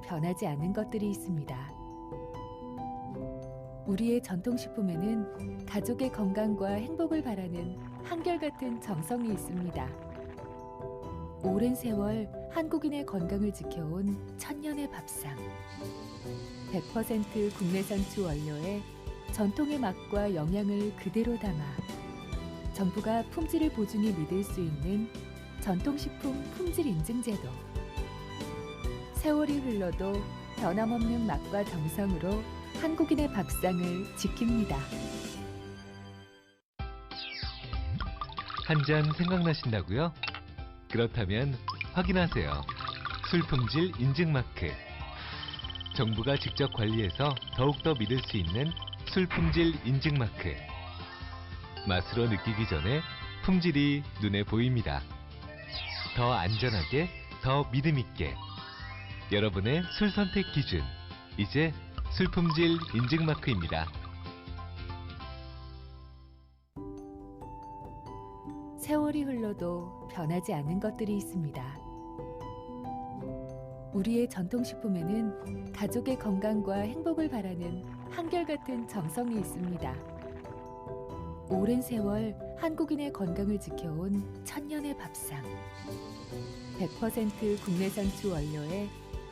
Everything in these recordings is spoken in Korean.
변하지 않는 것들이 있습니다. 우리의 전통식품에는 가족의 건강과 행복을 바라는 한결같은 정성이 있습니다. 오랜 세월 한국인의 건강을 지켜온 천년의 밥상. 100% 국내산 주 원료에 전통의 맛과 영양을 그대로 담아 정부가 품질을 보증해 믿을 수 있는 전통식품 품질 인증제도. 세월이 흘러도 변함없는 맛과 정성으로 한국인의 밥상을 지킵니다. 한 잔 생각나신다고요? 그렇다면 확인하세요. 술품질 인증마크. 정부가 직접 관리해서 더욱더 믿을 수 있는 술품질 인증마크. 맛으로 느끼기 전에 품질이 눈에 보입니다. 더 안전하게, 더 믿음있게. 여러분의 술 선택 기준, 이제 술품질 인증마크입니다. 세월이 흘러도 변하지 않는 것들이 있습니다. 우리의 전통식품에는 가족의 건강과 행복을 바라는 한결같은 정성이 있습니다. 오랜 세월 한국인의 건강을 지켜온 천년의 밥상. 100% 국내산 주 원료에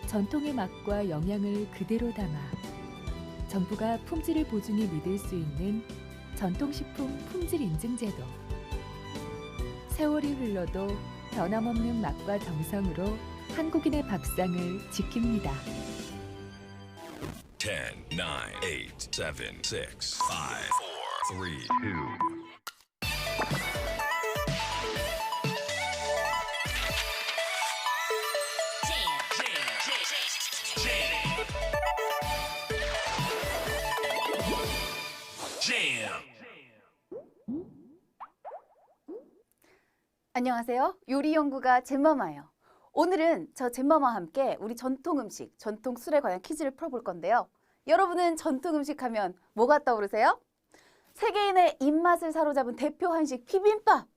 전통의 맛과 영양을 그대로 담아 정부가 품질을 보증해 믿을 수 있는 전통식품 품질 인증제도. 세월이 흘러도 변함없는 맛과 정성으로 한국인의 밥상을 지킵니다. 10, 9, 8, 7, 6, 5, 4, 3, 2. 안녕하세요. 요리연구가 잼마마예요. 오늘은 저 잼마마와 함께 우리 전통 음식, 전통 술에 관한 퀴즈를 풀어볼 건데요. 여러분은 전통 음식 하면 뭐가 떠오르세요? 세계인의 입맛을 사로잡은 대표 한식 비빔밥!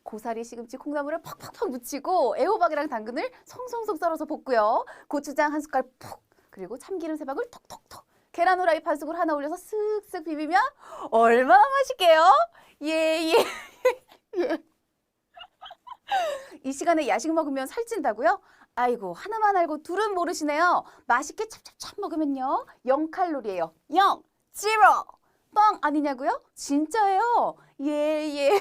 고사리, 시금치, 콩나물을 팍팍팍 묻히고 애호박이랑 당근을 송송송 썰어서 볶고요. 고추장 한 숟갈 푹! 그리고 참기름 세 방울 톡톡톡! 계란 후라이 반숙을 하나 올려서 쓱쓱 비비면 얼마나 맛있게요? 예. 이 시간에 야식 먹으면 살찐다고요? 아이고, 하나만 알고 둘은 모르시네요. 맛있게 찹찹찹 먹으면요, 0칼로리예요. 0! 지로! 뻥 아니냐고요? 진짜예요. 예.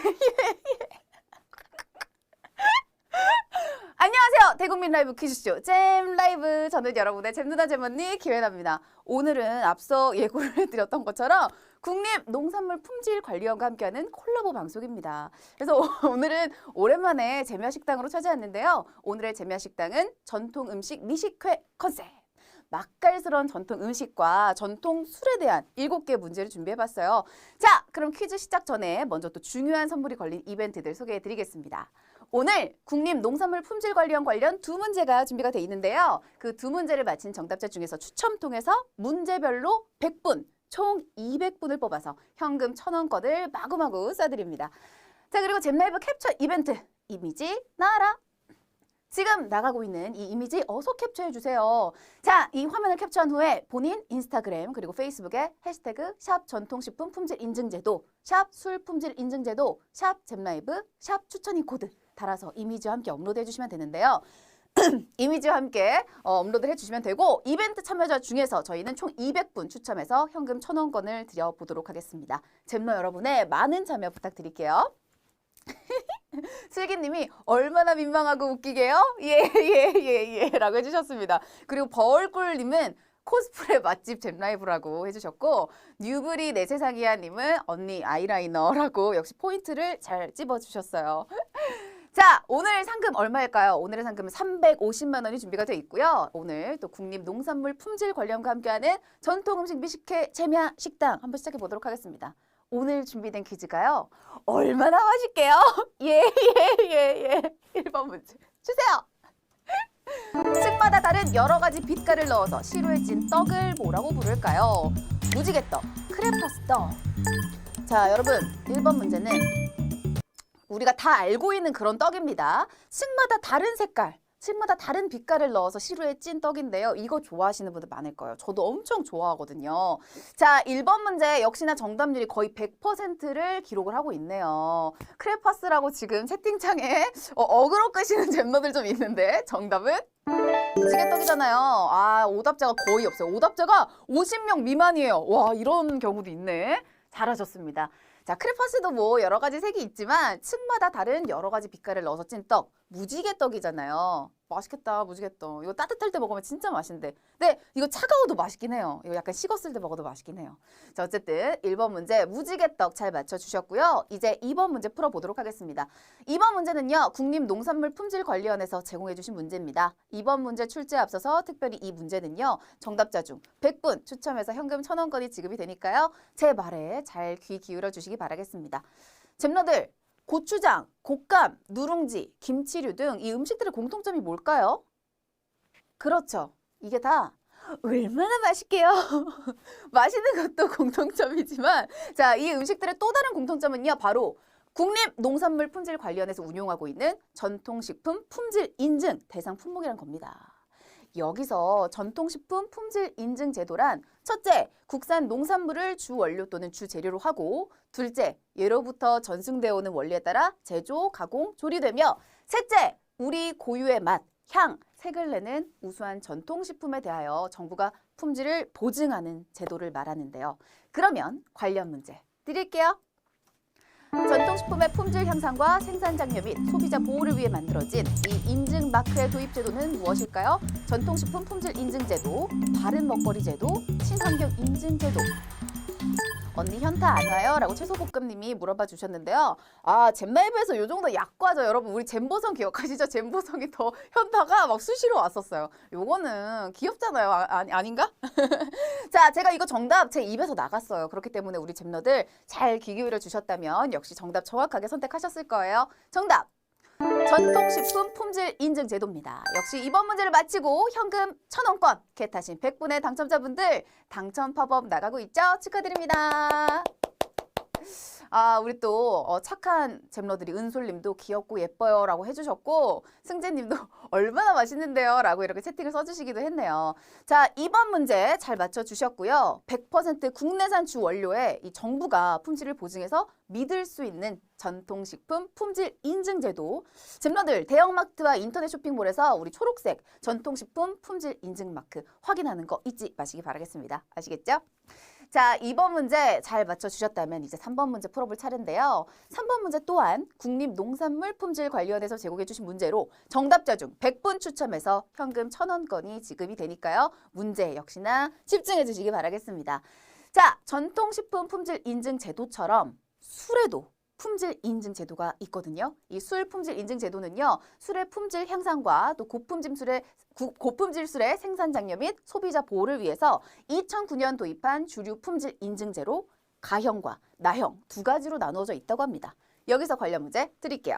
안녕하세요. 대국민 라이브 퀴즈쇼 잼 라이브. 저는 여러분의 잼누나 잼언니 김혜나입니다. 오늘은 앞서 예고를 해드렸던 것처럼 국립농산물품질관리원과 함께하는 콜라보 방송입니다. 그래서 오늘은 오랜만에 재미화식당으로 찾아왔는데요. 오늘의 재미화식당은 전통 음식 미식회 컨셉. 맛깔스러운 전통 음식과 전통 술에 대한 7개 문제를 준비해봤어요. 자, 그럼 퀴즈 시작 전에 먼저 또 중요한 선물이 걸린 이벤트들 소개해드리겠습니다. 오늘 국립농산물품질관리원 관련 2문제가 준비가 돼 있는데요. 그 2문제를 맞힌 정답자 중에서 추첨 통해서 문제별로 100분, 총 200분을 뽑아서 현금 1,000원권을 마구마구 쏴드립니다. 자, 그리고 잼라이브 캡처 이벤트, 이미지 나와라. 지금 나가고 있는 이 이미지 어서 캡처해 주세요. 자, 이 화면을 캡처한 후에 본인 인스타그램 그리고 페이스북에 해시태그 샵 전통식품 품질 인증제도, 샵 술품질 인증제도, 샵 잼라이브, 샵 추천이 코드 달아서 이미지와 함께 업로드해 주시면 되는데요. 이미지와 함께 업로드를 해주시면 되고, 이벤트 참여자 중에서 저희는 총 200분 추첨해서 현금 1,000원권을 드려보도록 하겠습니다. 잼너 여러분의 많은 참여 부탁드릴게요. 슬기님이 얼마나 민망하고 웃기게요? 예 라고 해주셨습니다. 그리고 버얼꿀님은 코스프레 맛집 잼라이브라고 해주셨고, 뉴브리 내 세상이야 님은 언니 아이라이너라고 역시 포인트를 잘 찝어주셨어요. 자, 오늘 상금 얼마일까요? 오늘의 상금은 350만 원이 준비가 되어 있고요. 오늘 또 국립농산물품질관리원과 함께하는 전통음식 미식회 재미화식당 한번 시작해 보도록 하겠습니다. 오늘 준비된 퀴즈가요. 얼마나 맛있게요? 예. 1번 문제 주세요. 층마다 다른 여러 가지 빛깔을 넣어서 시루에 찐 떡을 뭐라고 부를까요? 무지개떡, 크레파스떡. 자, 여러분 1번 문제는 우리가 다 알고 있는 그런 떡입니다. 층마다 다른 색깔. 층마다 다른 빛깔을 넣어서 시루에 찐 떡인데요. 이거 좋아하시는 분들 많을 거예요. 저도 엄청 좋아하거든요. 자, 1번 문제 역시나 정답률이 거의 100%를 기록을 하고 있네요. 크레파스라고 지금 채팅창에 어그로 끄시는 잼너들 좀 있는데 정답은? 무지개떡이잖아요. 아, 오답자가 거의 없어요. 오답자가 50명 미만이에요. 와, 이런 경우도 있네. 잘하셨습니다. 자, 크레파스도 뭐 여러 가지 색이 있지만 층마다 다른 여러 가지 빛깔을 넣어서 찐 떡, 무지개떡이잖아요. 맛있겠다, 무지개떡. 이거 따뜻할 때 먹으면 진짜 맛있는데. 근데 이거 차가워도 맛있긴 해요. 이거 약간 식었을 때 먹어도 맛있긴 해요. 자, 어쨌든 1번 문제 무지개떡 잘 맞춰주셨고요. 이제 2번 문제 풀어보도록 하겠습니다. 2번 문제는요. 국립농산물품질관리원에서 제공해주신 문제입니다. 2번 문제 출제에 앞서서 특별히 이 문제는요. 정답자 중 100분 추첨해서 현금 1,000원권이 지급이 되니까요. 제 말에 잘 귀 기울여 주시기 바라겠습니다. 잼너들, 고추장, 곶감, 누룽지, 김치류 등 이 음식들의 공통점이 뭘까요? 그렇죠. 이게 다 얼마나 맛있게요. 맛있는 것도 공통점이지만 자, 이 음식들의 또 다른 공통점은요. 바로 국립농산물품질관리원에서 운용하고 있는 전통식품 품질 인증 대상 품목이란 겁니다. 여기서 전통식품 품질 인증 제도란 첫째, 국산 농산물을 주 원료 또는 주 재료로 하고 둘째, 예로부터 전승되어 오는 원리에 따라 제조, 가공, 조리되며 셋째, 우리 고유의 맛, 향, 색을 내는 우수한 전통식품에 대하여 정부가 품질을 보증하는 제도를 말하는데요. 그러면 관련 문제 드릴게요. 전통식품의 품질 향상과 생산 장려 및 소비자 보호를 위해 만들어진 이 인증 마크의 도입 제도는 무엇일까요? 전통식품 품질 인증 제도, 바른 먹거리 제도, 친환경 인증 제도. 언니 현타 안 와요? 라고 채소볶음님이 물어봐 주셨는데요. 아, 잼나이브에서 요 정도 약과죠. 여러분, 우리 잼보성 기억하시죠? 잼보성이 더 현타가 막 수시로 왔었어요. 요거는 귀엽잖아요. 아닌가? 자, 제가 이거 정답 제 입에서 나갔어요. 그렇기 때문에 우리 잼너들 잘 귀 기울여 주셨다면 역시 정답 정확하게 선택하셨을 거예요. 정답! 전통식품 품질 인증 제도입니다. 역시 이번 문제를 마치고 현금 1,000원권 겟하신 100분의 당첨자분들 당첨 팝업 나가고 있죠? 축하드립니다. 아, 우리 또 착한 잼러들이 은솔님도 귀엽고 예뻐요 라고 해주셨고 승재님도 얼마나 맛있는데요 라고 이렇게 채팅을 써주시기도 했네요. 자, 2번 문제 잘 맞춰주셨고요. 100% 국내산 주 원료에 이 정부가 품질을 보증해서 믿을 수 있는 전통식품 품질 인증 제도. 잼러들 대형마트와 인터넷 쇼핑몰에서 우리 초록색 전통식품 품질 인증 마크 확인하는 거 잊지 마시기 바라겠습니다. 아시겠죠? 자, 2번 문제 잘 맞춰주셨다면 이제 3번 문제 풀어볼 차례인데요. 3번 문제 또한 국립농산물품질관리원에서 제공해주신 문제로 정답자 중 100분 추첨해서 현금 1,000원권이 지급이 되니까요. 문제 역시나 집중해주시기 바라겠습니다. 자, 전통식품 품질 인증 제도처럼 술에도 품질 인증 제도가 있거든요. 이 술 품질 인증 제도는요. 술의 품질 향상과 또 고품질 술의 생산 장려 및 소비자 보호를 위해서 2009년 도입한 주류 품질 인증제로 가형과 나형 두 가지로 나누어져 있다고 합니다. 여기서 관련 문제 드릴게요.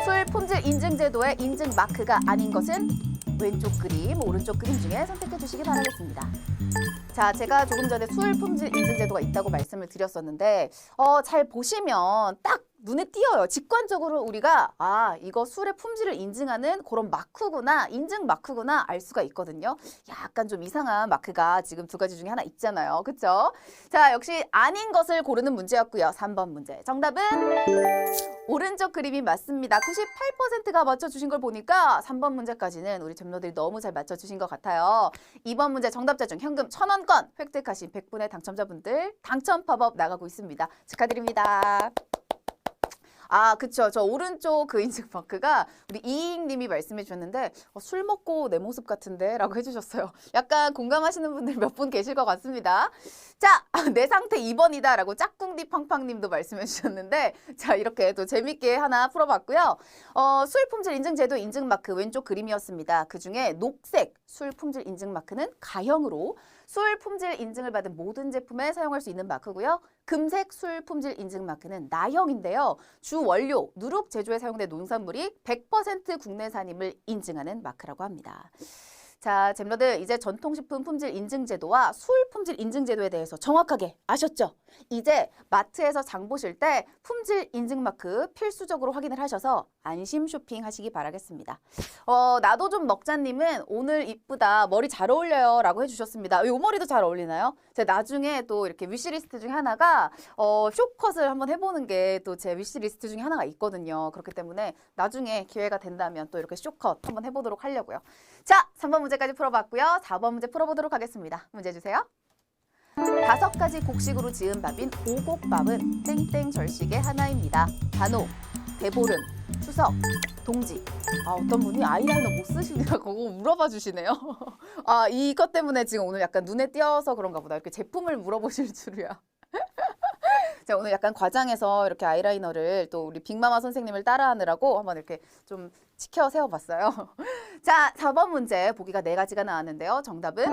술 품질 인증 제도의 인증 마크가 아닌 것은 왼쪽 그림, 오른쪽 그림 중에 선택해 주시기 바라겠습니다. 자, 제가 조금 전에 술 품질 인증 제도가 있다고 말씀을 드렸었는데 잘 보시면 딱 눈에 띄어요. 직관적으로 우리가 이거 술의 품질을 인증하는 그런 마크구나, 인증 마크구나 알 수가 있거든요. 약간 좀 이상한 마크가 지금 두 가지 중에 하나 있잖아요. 그렇죠? 자, 역시 아닌 것을 고르는 문제였고요. 3번 문제. 정답은 오른쪽 그림이 맞습니다. 98%가 맞춰주신 걸 보니까 3번 문제까지는 우리 잼너들이 너무 잘 맞춰주신 것 같아요. 2번 문제 정답자 중 현금 1,000원권 획득하신 100분의 당첨자분들 당첨 팝업 나가고 있습니다. 축하드립니다. 아, 그쵸. 저 오른쪽 그 인증 마크가 우리 이익님이 말씀해 주셨는데 술 먹고 내 모습 같은데 라고 해주셨어요. 약간 공감하시는 분들 몇 분 계실 것 같습니다. 자, 내 상태 2번이다 라고 짝꿍디 팡팡님도 말씀해 주셨는데 자, 이렇게 또 재밌게 하나 풀어봤고요. 술 품질 인증 제도 인증 마크 왼쪽 그림이었습니다. 그중에 녹색 술 품질 인증 마크는 가형으로 술 품질 인증을 받은 모든 제품에 사용할 수 있는 마크고요. 금색 술 품질 인증 마크는 나형인데요. 주 원료, 누룩 제조에 사용된 농산물이 100% 국내산임을 인증하는 마크라고 합니다. 자, 잼러들 이제 전통식품 품질 인증 제도와 술 품질 인증 제도에 대해서 정확하게 아셨죠? 이제 마트에서 장 보실 때 품질 인증 마크 필수적으로 확인을 하셔서 안심 쇼핑하시기 바라겠습니다. 나도 좀 먹자님은 오늘 이쁘다, 머리 잘 어울려요 라고 해주셨습니다. 이 머리도 잘 어울리나요? 제가 나중에 또 이렇게 위시리스트 중에 하나가 숏컷을 한번 해보는 게 또 제 위시리스트 중에 하나가 있거든요. 그렇기 때문에 나중에 기회가 된다면 또 이렇게 숏컷 한번 해보도록 하려고요. 자, 3번 문제까지 풀어봤고요. 4번 문제 풀어보도록 하겠습니다. 문제 주세요. 5가지 곡식으로 지은 밥인 오곡밥은 땡땡 절식의 하나입니다. 단오, 대보름, 추석, 동지. 어떤 분이 아이라이너 못 쓰시냐고 물어봐 주시네요. 이것 때문에 지금 오늘 약간 눈에 띄어서 그런가 보다. 이렇게 제품을 물어보실 줄이야. 제가 오늘 약간 과장해서 이렇게 아이라이너를 또 우리 빅마마 선생님을 따라하느라고 한번 이렇게 좀 치켜 세워봤어요. 자, 4번 문제 보기가 4가지가 나왔는데요. 정답은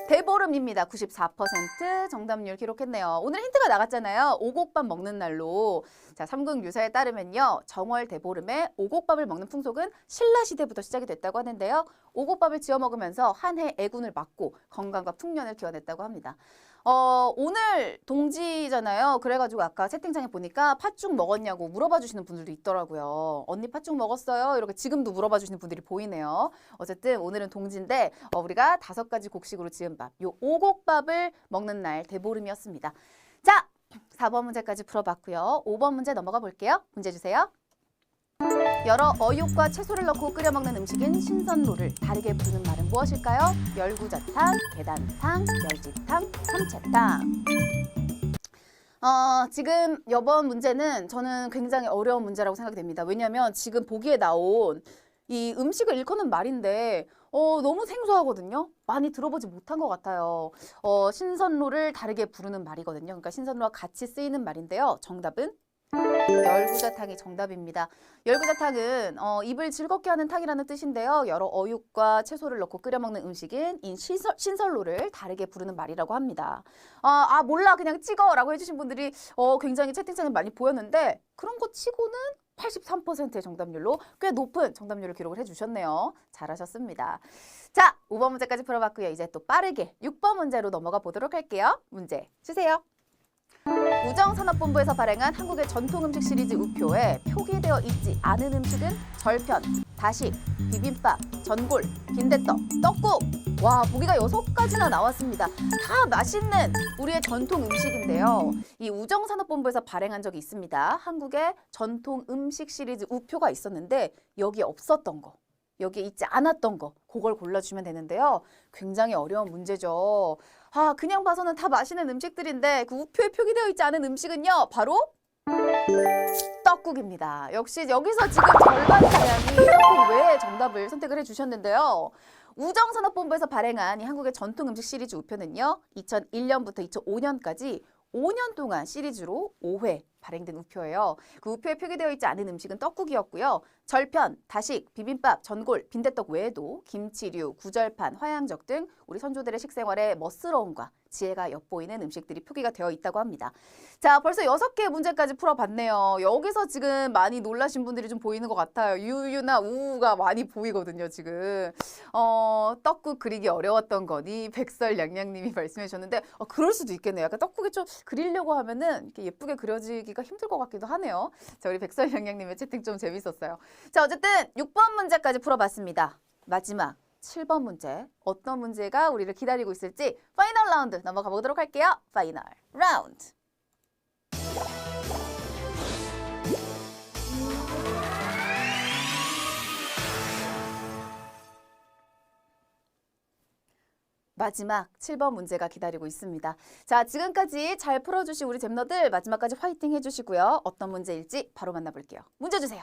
대보름입니다. 94% 정답률 기록했네요. 오늘 힌트가 나갔잖아요. 오곡밥 먹는 날로. 자, 삼국유사에 따르면요. 정월 대보름에 오곡밥을 먹는 풍속은 신라시대부터 시작이 됐다고 하는데요. 오곡밥을 지어 먹으면서 한 해 애군을 막고 건강과 풍년을 기원했다고 합니다. 오늘 동지잖아요. 그래가지고 아까 채팅창에 보니까 팥죽 먹었냐고 물어봐 주시는 분들도 있더라고요. 언니 팥죽 먹었어요? 이렇게 지금도 물어봐 주시는 분들이 보이네요. 어쨌든 오늘은 동지인데 우리가 5가지 곡식으로 지은 밥, 요 오곡밥을 먹는 날 대보름이었습니다. 자, 4번 문제까지 풀어봤고요. 5번 문제 넘어가 볼게요. 문제 주세요. 여러 어육과 채소를 넣고 끓여 먹는 음식인 신선로를 다르게 부르는 말은 무엇일까요? 열구자탕, 계란탕, 멸치탕, 삼채탕. 지금 이번 문제는 저는 굉장히 어려운 문제라고 생각이 됩니다. 왜냐하면 지금 보기에 나온 이 음식을 일컫는 말인데 너무 생소하거든요. 많이 들어보지 못한 것 같아요. 신선로를 다르게 부르는 말이거든요. 그러니까 신선로와 같이 쓰이는 말인데요. 정답은 열구자탕이 정답입니다. 열구자탕은 입을 즐겁게 하는 탕이라는 뜻인데요. 여러 어육과 채소를 넣고 끓여 먹는 음식인 신선로를 다르게 부르는 말이라고 합니다. 몰라 그냥 찍어 라고 해주신 분들이 굉장히 채팅창에 많이 보였는데 그런 거 치고는 83%의 정답률로 꽤 높은 정답률을 기록을 해주셨네요. 잘하셨습니다. 자, 5번 문제까지 풀어봤고요. 이제 또 빠르게 6번 문제로 넘어가 보도록 할게요. 문제 주세요. 우정산업본부에서 발행한 한국의 전통음식 시리즈 우표에 표기되어 있지 않은 음식은 절편, 다식, 비빔밥, 전골, 빈대떡, 떡국. 와, 보기가 6가지나 나왔습니다. 다 맛있는 우리의 전통 음식인데요. 이 우정산업본부에서 발행한 적이 있습니다. 한국의 전통 음식 시리즈 우표가 있었는데 여기에 없었던 거, 여기에 있지 않았던 거, 그걸 골라주면 되는데요. 굉장히 어려운 문제죠. 그냥 봐서는 다 맛있는 음식들인데 그 우표에 표기되어 있지 않은 음식은요. 바로 떡국입니다. 역시 여기서 지금 절반가량이 떡국 외에 정답을 선택을 해주셨는데요. 우정산업본부에서 발행한 이 한국의 전통 음식 시리즈 우표는요. 2001년부터 2005년까지 5년 동안 시리즈로 5회 발행된 우표예요. 그 우표에 표기되어 있지 않은 음식은 떡국이었고요. 절편, 다식, 비빔밥, 전골, 빈대떡 외에도 김치류, 구절판, 화양적 등 우리 선조들의 식생활에 멋스러움과 지혜가 엿보이는 음식들이 표기가 되어 있다고 합니다. 자, 벌써 6개의 문제까지 풀어봤네요. 여기서 지금 많이 놀라신 분들이 좀 보이는 것 같아요. 유유나 우우가 많이 보이거든요, 지금. 떡국 그리기 어려웠던 거니 백설양양님이 말씀해 주셨는데 그럴 수도 있겠네요. 약간 떡국이 좀 그리려고 하면은 이렇게 예쁘게 그려지기가 힘들 것 같기도 하네요. 자, 우리 백설양양님의 채팅 좀 재밌었어요. 자, 어쨌든 6번 문제까지 풀어봤습니다. 마지막 7번 문제, 어떤 문제가 우리를 기다리고 있을지 파이널 라운드 넘어가 보도록 할게요. 파이널 라운드. 마지막 7번 문제가 기다리고 있습니다. 자, 지금까지 잘 풀어주신 우리 잼너들 마지막까지 화이팅 해주시고요. 어떤 문제일지 바로 만나볼게요. 문제 주세요.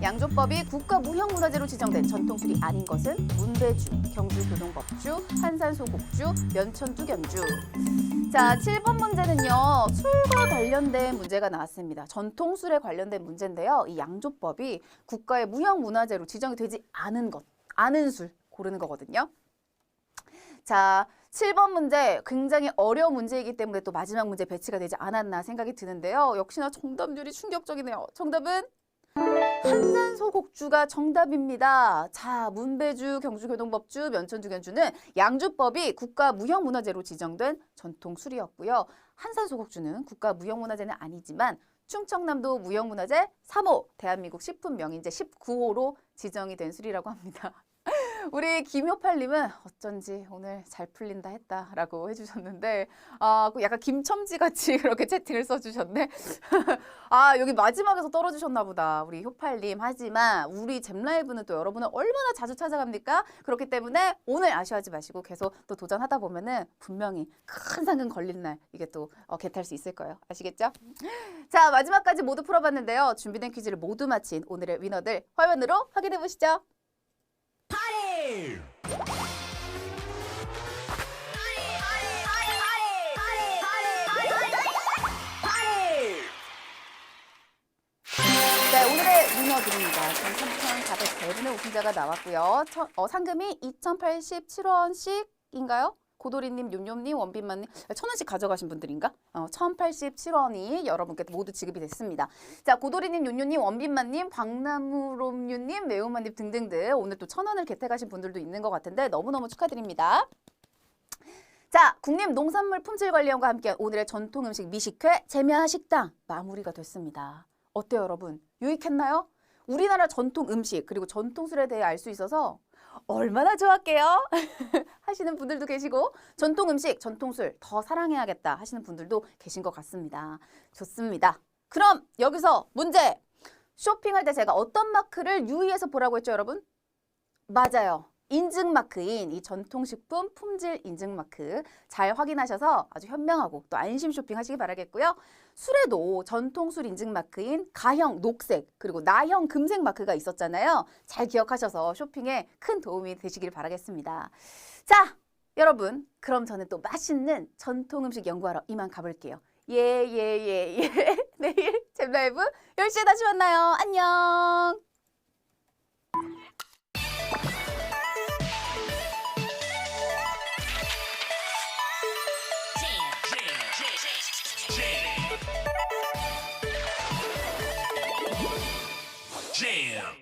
양조법이 국가무형문화재로 지정된 전통술이 아닌 것은 문배주, 경주교동법주, 한산소곡주, 면천두견주. 자, 7번 문제는요. 술과 관련된 문제가 나왔습니다. 전통술에 관련된 문제인데요. 이 양조법이 국가의 무형문화재로 지정이 되지 않은 것, 아는 술 고르는 거거든요. 자, 7번 문제 굉장히 어려운 문제이기 때문에 또 마지막 문제 배치가 되지 않았나 생각이 드는데요. 역시나 정답률이 충격적이네요. 정답은 한산소곡주가 정답입니다. 자, 문배주, 경주교동법주, 면천주견주는 양주법이 국가무형문화재로 지정된 전통 술이었고요. 한산소곡주는 국가무형문화재는 아니지만 충청남도 무형문화재 3호, 대한민국 식품명인재 19호로 지정이 된 술이라고 합니다. 우리 김효팔님은 어쩐지 오늘 잘 풀린다 했다라고 해주셨는데 약간 김첨지 같이 그렇게 채팅을 써주셨네. 여기 마지막에서 떨어지셨나 보다 우리 효팔님. 하지만 우리 잼라이브는 또 여러분을 얼마나 자주 찾아갑니까? 그렇기 때문에 오늘 아쉬워하지 마시고 계속 또 도전하다 보면은 분명히 큰 상금 걸린 날 이게 또 개탈 수 있을 거예요. 아시겠죠? 자, 마지막까지 모두 풀어봤는데요. 준비된 퀴즈를 모두 마친 오늘의 위너들 화면으로 확인해 보시죠. 네, 오늘의 위너들입니다. 3,400배분의 우승자가 나왔고요. 상금이 2,087원씩인가요? 고도리님, 뇸뇸님, 원빈만님 1,000원씩 가져가신 분들인가? 1,087원이 여러분께 모두 지급이 됐습니다. 자, 고도리님, 뇸뇸님, 원빈만님, 박나무롬유님, 매운맛님 등등등 오늘 또 1,000원을 개택하신 분들도 있는 것 같은데 너무너무 축하드립니다. 자, 국립농산물품질관리원과 함께한 오늘의 전통음식 미식회 재미식당 마무리가 됐습니다. 어때요, 여러분? 유익했나요? 우리나라 전통 음식 그리고 전통술에 대해 알 수 있어서 얼마나 좋았게요? 하시는 분들도 계시고 전통 음식, 전통술 더 사랑해야겠다 하시는 분들도 계신 것 같습니다. 좋습니다. 그럼 여기서 문제! 쇼핑할 때 제가 어떤 마크를 유의해서 보라고 했죠, 여러분? 맞아요. 인증마크인 이 전통식품 품질 인증마크 잘 확인하셔서 아주 현명하고 또 안심 쇼핑하시기 바라겠고요. 술에도 전통술 인증마크인 가형 녹색 그리고 나형 금색 마크가 있었잖아요. 잘 기억하셔서 쇼핑에 큰 도움이 되시길 바라겠습니다. 자, 여러분 그럼 저는 또 맛있는 전통음식 연구하러 이만 가볼게요. 예. 내일 잼라이브 10시에 다시 만나요. 안녕. Jam.